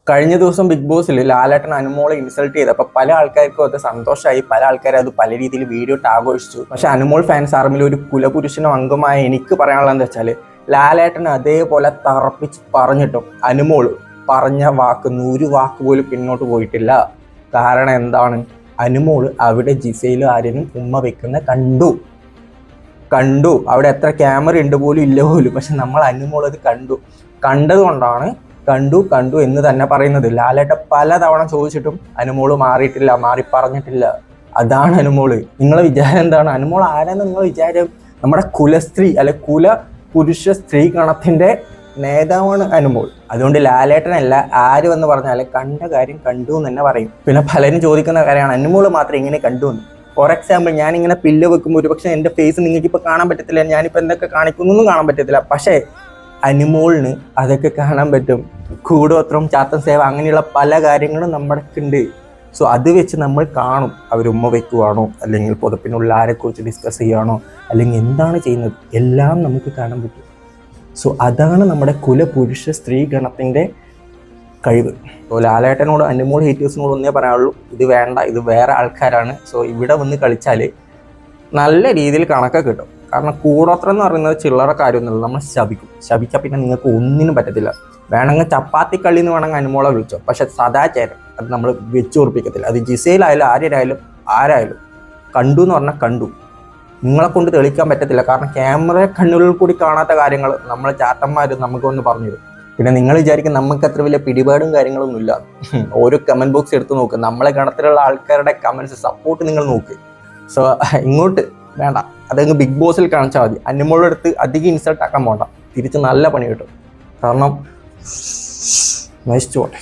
കഴിഞ്ഞ ദിവസം ബിഗ് ബോസിൽ ലാലേട്ടൻ അനുമോളെ ഇൻസൾട്ട് ചെയ്തപ്പോൾ പല ആൾക്കാർക്കും അത് സന്തോഷമായി, പല ആൾക്കാരും അത് പല രീതിയിൽ വീഡിയോ ഇട്ട് ആഘോഷിച്ചു. പക്ഷെ അനുമോൾ ഫാൻസ് ആർമിൽ ഒരു കുലപുരുഷനോ അംഗമായ എനിക്ക് പറയാനുള്ളത് എന്താ വെച്ചാൽ, ലാലേട്ടൻ അതേപോലെ തറപ്പിച്ച് പറഞ്ഞിട്ടും അനുമോൾ പറഞ്ഞ വാക്ക് 100 വാക്ക് പോലും പിന്നോട്ട് പോയിട്ടില്ല. കാരണം എന്താണ്? അനുമോൾ അവിടെ ജിസയിലും ആര്യനും ഉമ്മ വെക്കുന്ന കണ്ടു. അവിടെ എത്ര ക്യാമറ ഉണ്ട് പോലും ഇല്ല പോലും, പക്ഷെ നമ്മൾ അനുമോൾ അത് കണ്ടതുകൊണ്ടാണ് കണ്ടു എന്ന് തന്നെ പറയുന്നത്. ലാലേട്ടൻ പലതവണ ചോദിച്ചിട്ടും അനുമോള് മാറി പറഞ്ഞിട്ടില്ല. അതാണ് അനുമോള്. നിങ്ങളെ വിചാരം എന്താണ്? അനുമോൾ ആരാന്ന് നിങ്ങൾ വിചാരം? നമ്മുടെ കുലസ്ത്രീ കുല പുരുഷ സ്ത്രീ ഗണത്തിന്റെ നേതാവാണ് അനുമോൾ. അതുകൊണ്ട് ലാലേട്ടനല്ല ആര് എന്ന് പറഞ്ഞാൽ കണ്ട കാര്യം കണ്ടു എന്ന് തന്നെ പറയും. പിന്നെ പലരും ചോദിക്കുന്ന കാര്യമാണ് അനുമോള് മാത്രം എങ്ങനെ കണ്ടു എന്ന്. ഫോർ എക്സാമ്പിൾ, ഞാനിങ്ങനെ പില്ല് വെക്കുമ്പോൾ ഒരു പക്ഷേ എൻ്റെ ഫേസ് നിങ്ങൾക്ക് ഇപ്പോൾ കാണാൻ പറ്റത്തില്ല, ഞാനിപ്പോൾ എന്തൊക്കെ കാണിക്കുന്നൊന്നും കാണാൻ പറ്റത്തില്ല. പക്ഷേ അനുമോളിന് അതൊക്കെ കാണാൻ പറ്റും. കൂടോത്രം, ചാത്തൻ സേവ, അങ്ങനെയുള്ള പല കാര്യങ്ങളും നമ്മുടെ ഉണ്ട്. സോ അത് വെച്ച് നമ്മൾ കാണും അവർ ഉമ്മ വെക്കുവാണോ, അല്ലെങ്കിൽ പുതപ്പിനുള്ള ആരെക്കുറിച്ച് ഡിസ്കസ് ചെയ്യുകയാണോ, അല്ലെങ്കിൽ എന്താണ് ചെയ്യുന്നത്, എല്ലാം നമുക്ക് കാണാൻ പറ്റും. സോ അതാണ് നമ്മുടെ കുലപുരുഷ സ്ത്രീ ഗണത്തിൻ്റെ കഴിവ്. സോ ലാലേട്ടനോട് അനുമോൾ ഹേറ്റേഴ്സിനോട് ഒന്നേ പറയാനുള്ളൂ, ഇത് വേണ്ട, ഇത് വേറെ ആൾക്കാരാണ്. സോ ഇവിടെ വന്ന് കളിച്ചാൽ നല്ല രീതിയിൽ കണക്കൊക്കെ കിട്ടും. കാരണം കൂടോത്രം എന്ന് പറയുന്നത് ചില്ലറ കാര്യമൊന്നുമില്ല. നമ്മൾ ശപിച്ചാൽ പിന്നെ നിങ്ങൾക്ക് ഒന്നിനും പറ്റത്തില്ല. വേണമെങ്കിൽ ചപ്പാത്തി കളി എന്ന് വേണമെങ്കിൽ അനുമോളെ വിളിച്ചോ, പക്ഷെ സദാചാരം അത് നമ്മൾ വെച്ച് ഉറപ്പിക്കത്തില്ല. അത് ജിസയിലായാലും ആരായാലും കണ്ടു എന്ന് പറഞ്ഞാൽ കണ്ടു. നിങ്ങളെ കൊണ്ട് തെളിയിക്കാൻ പറ്റത്തില്ല. കാരണം ക്യാമറ കണ്ണുകളിൽ കൂടി കാണാത്ത കാര്യങ്ങൾ നമ്മൾ ചാത്തന്മാർ നമുക്ക് വന്ന് പറഞ്ഞു തരും. പിന്നെ നിങ്ങൾ വിചാരിക്കും നമുക്ക് അത്ര വലിയ പിടിപാടും കാര്യങ്ങളൊന്നും ഇല്ല. ഓരോ കമൻറ്റ് ബോക്സ് എടുത്ത് നോക്ക്, നമ്മളെ ഗണത്തിലുള്ള ആൾക്കാരുടെ കമൻറ്റ്സ് സപ്പോർട്ട് നിങ്ങൾ നോക്ക്. സോ ഇങ്ങോട്ട് വേണ്ട, അതങ്ങ് ബിഗ് ബോസിൽ കാണിച്ചാൽ മതി. അനുമോളുടെ അടുത്ത് അധികം ഇൻസൾട്ട് ആക്കാൻ പോകണ്ട, തിരിച്ച് നല്ല പണി കിട്ടും. കാരണം നശിച്ചു പോട്ടെ.